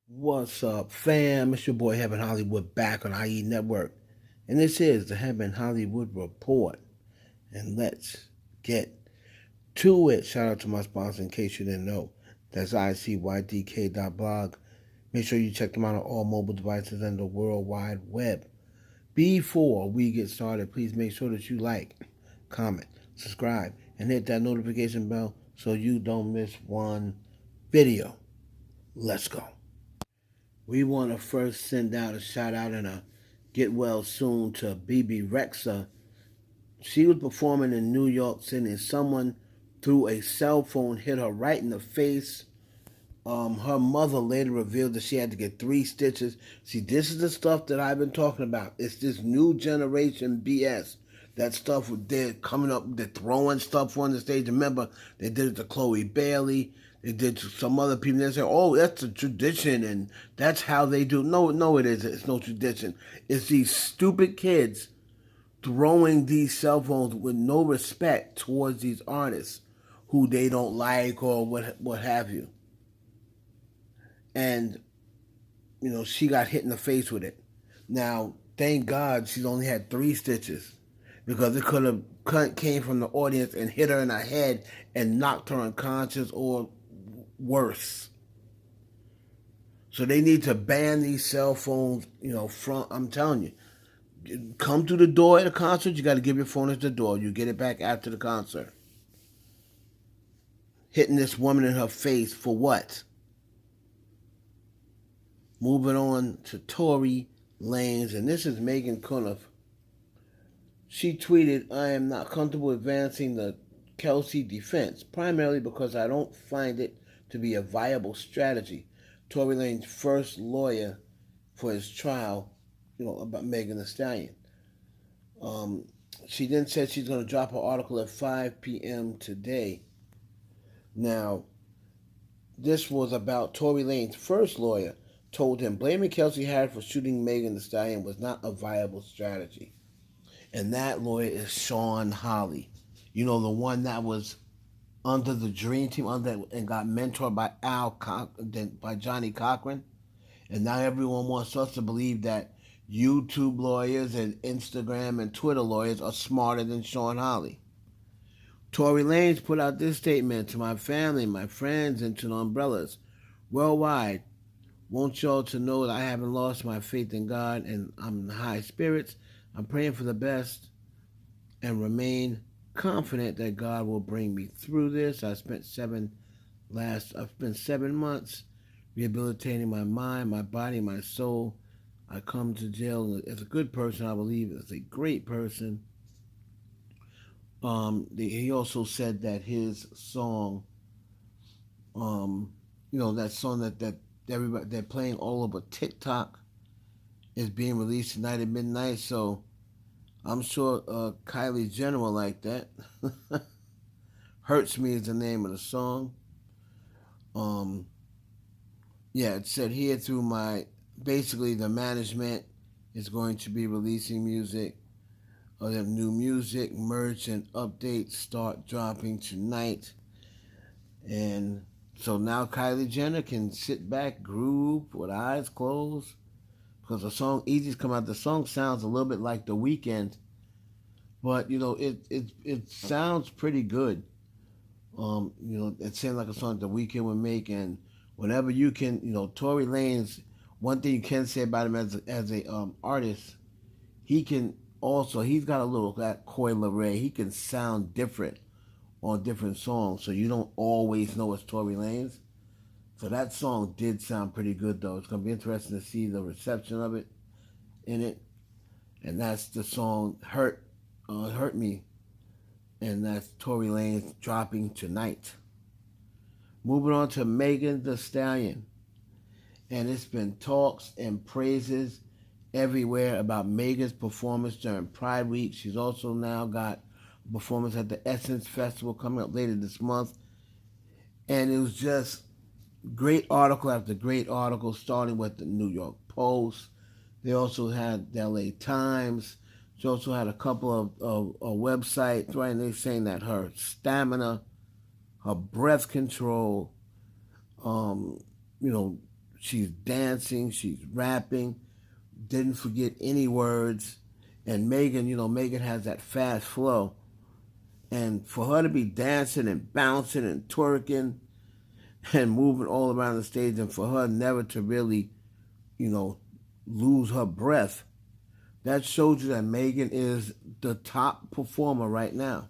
What's up, fam? It's your boy Heaven Hollywood back on IE Network. And this is the Heaven Hollywood Report. And let's get to it. Shout out to my sponsor in case you didn't know. That's icydk.blog. Make sure you check them out on all mobile devices and the World Wide Web. Before we get started, please make sure that you like, comment, subscribe, and hit that notification bell so you don't miss one video. Let's go. We want to first send out a shout out and a get well soon to Bebe Rexha. She was performing in New York City and someone through a cell phone hit her right in the face. Her mother later revealed that she had to get 3 stitches. See, this is the stuff that I've been talking about. It's this new generation BS. That stuff they're coming up, they're throwing stuff on the stage. Remember, they did it to Chloe Bailey. They did to some other people. They say, "Oh, that's a tradition, and that's how they do." No, it isn't. It's no tradition. It's these stupid kids throwing these cell phones with no respect towards these artists who they don't like or what have you. And she got hit in the face with it. Now, thank God she's only had 3 stitches because it could have came from the audience and hit her in the head and knocked her unconscious or worse. So they need to ban these cell phones, from, I'm telling you, come to the door at a concert, you got to give your phone at the door. You get it back after the concert. Hitting this woman in her face for what? Moving on to Tory Lanez, and this is Megan Cuniff. She tweeted, "I am not comfortable advancing the Kelsey defense, primarily because I don't find it to be a viable strategy." Tory Lanez's first lawyer for his trial, about Megan Thee Stallion. She then said she's going to drop her article at 5 p.m. today. Now, this was about Tory Lanez's first lawyer told him blaming Kelsey Harris for shooting Megan Thee Stallion was not a viable strategy. And that lawyer is Sean Holly. The one that was under the Dream Team and got mentored by Johnny Cochran. And now everyone wants us to believe that YouTube lawyers and Instagram and Twitter lawyers are smarter than Sean Holly. Tory Lanez put out this statement: "To my family, my friends, and to the umbrellas worldwide, want y'all to know that I haven't lost my faith in God and I'm in high spirits. I'm praying for the best and remain confident that God will bring me through this. I've spent 7 months rehabilitating my mind, my body, my soul. I come to jail as a good person. I believe as a great person." He also said that his song, that song that everybody they're playing all over TikTok, is being released tonight at midnight. So I'm sure Kylie Jenner will like that. "Hurts Me" is the name of the song. It said here basically the management is going to be releasing music. The new music, merch, and updates start dropping tonight. And so now Kylie Jenner can sit back, groove with eyes closed. Because the song Easy's come out. The song sounds a little bit like The Weeknd. But, it sounds pretty good. It sounds like a song The Weeknd would make. And whenever you can, Tory Lanez, one thing you can say about him as a artist, he's got a little that Coi Leray. He can sound different on different songs, so you don't always know it's Tory Lanez. So that song did sound pretty good, though. It's gonna be interesting to see the reception of it in it, and that's the song "Hurt Me," and that's Tory Lanez dropping tonight. Moving on to Megan Thee Stallion, and it's been talks and praises everywhere about Megan's performance during Pride Week. She's also now got a performance at the Essence Festival coming up later this month. And it was just great article after great article, starting with the New York Post. They also had the LA Times. She also had a couple of websites, right? And they're saying that her stamina, her breath control, She's dancing, she's rapping, didn't forget any words. And Megan, Megan has that fast flow. And for her to be dancing and bouncing and twerking and moving all around the stage, and for her never to really, you know, lose her breath, that shows you that Megan is the top performer right now.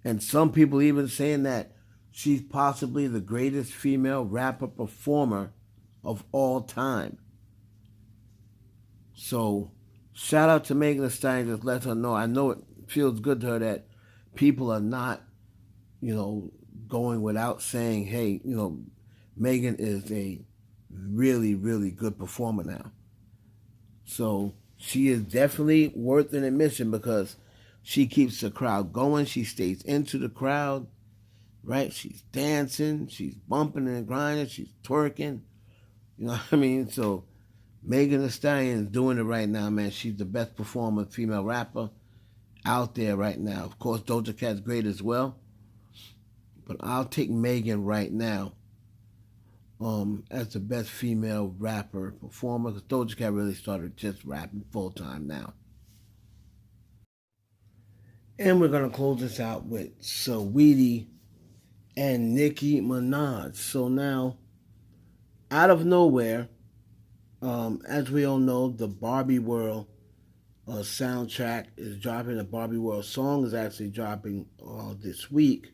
And some people even saying that she's possibly the greatest female rapper performer of all time. So shout out to Megan Thee Stallion. Just let her know. I know it feels good to her that people are not, going without saying, hey, Megan is a really, really good performer now. So she is definitely worth an admission because she keeps the crowd going. She stays into the crowd, right? She's dancing, she's bumping and grinding, she's twerking. You know what I mean? So Megan Thee Stallion is doing it right now, man. She's the best performer, female rapper out there right now. Of course, Doja Cat's great as well. But I'll take Megan right now as the best female rapper performer because Doja Cat really started just rapping full time now. And we're going to close this out with Saweetie and Nicki Minaj. So now, out of nowhere, as we all know, the Barbie World soundtrack is dropping. The Barbie World song is actually dropping this week.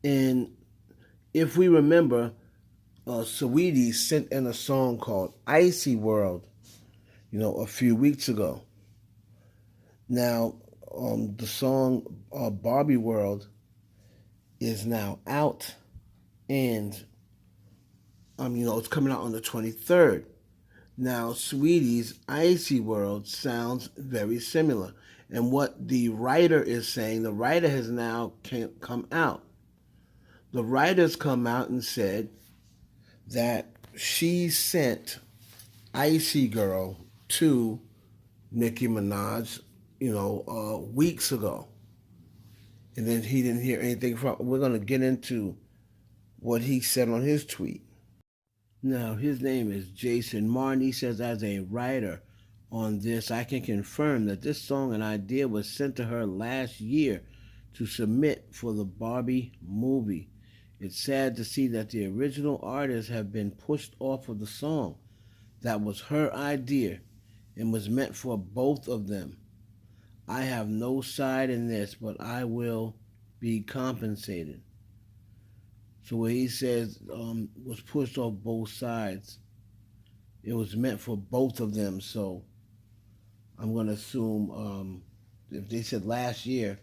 And if we remember, Saweetie sent in a song called Icy World, a few weeks ago. Now, the song Barbie World is now out, and it's coming out on the 23rd. Now, Saweetie's Icy World sounds very similar. And what the writer is saying, the writer has now come out. The writers come out and said that she sent Icy Girl to Nicki Minaj, weeks ago. And then he didn't hear anything from. We're going to get into what he said on his tweet. Now, his name is Jason Martin. He says, as a writer on this, I can confirm that this song and idea was sent to her last year to submit for the Barbie movie. It's sad to see that the original artists have been pushed off of the song. That was her idea and was meant for both of them. I have no side in this, but I will be compensated. So what he says was pushed off both sides. It was meant for both of them. So I'm going to assume if they said last year,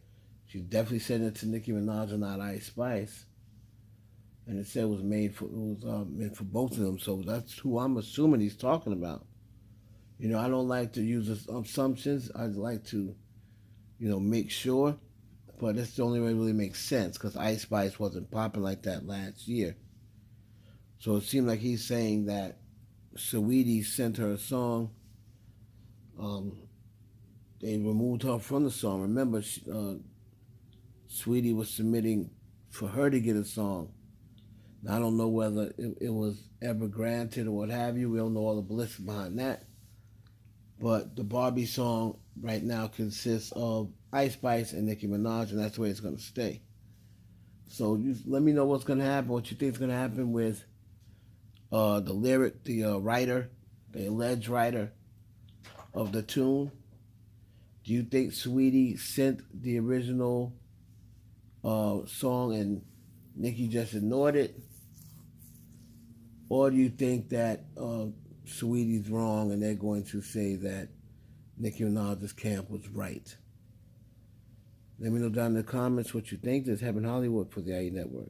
she definitely sent it to Nicki Minaj and not Ice Spice. And it said it was meant for both of them. So that's who I'm assuming he's talking about. I don't like to use assumptions. I like to, make sure. But that's the only way it really makes sense because Ice Spice wasn't popping like that last year. So it seemed like he's saying that Saweetie sent her a song. They removed her from the song. Remember, Saweetie was submitting for her to get a song. Now, I don't know whether it was ever granted or what have you. We don't know all the ballistics behind that. But the Barbie song right now consists of Ice Spice and Nicki Minaj, and that's the way it's going to stay. So let me know what's going to happen, what you think is going to happen with the writer, the alleged writer of the tune. Do you think Saweetie sent the original song and Nicki just ignored it? Or do you think that Saweetie's wrong and they're going to say that Nicki Minaj's camp was right? Let me know down in the comments what you think. This is Heaven Hollywood for the IE Network.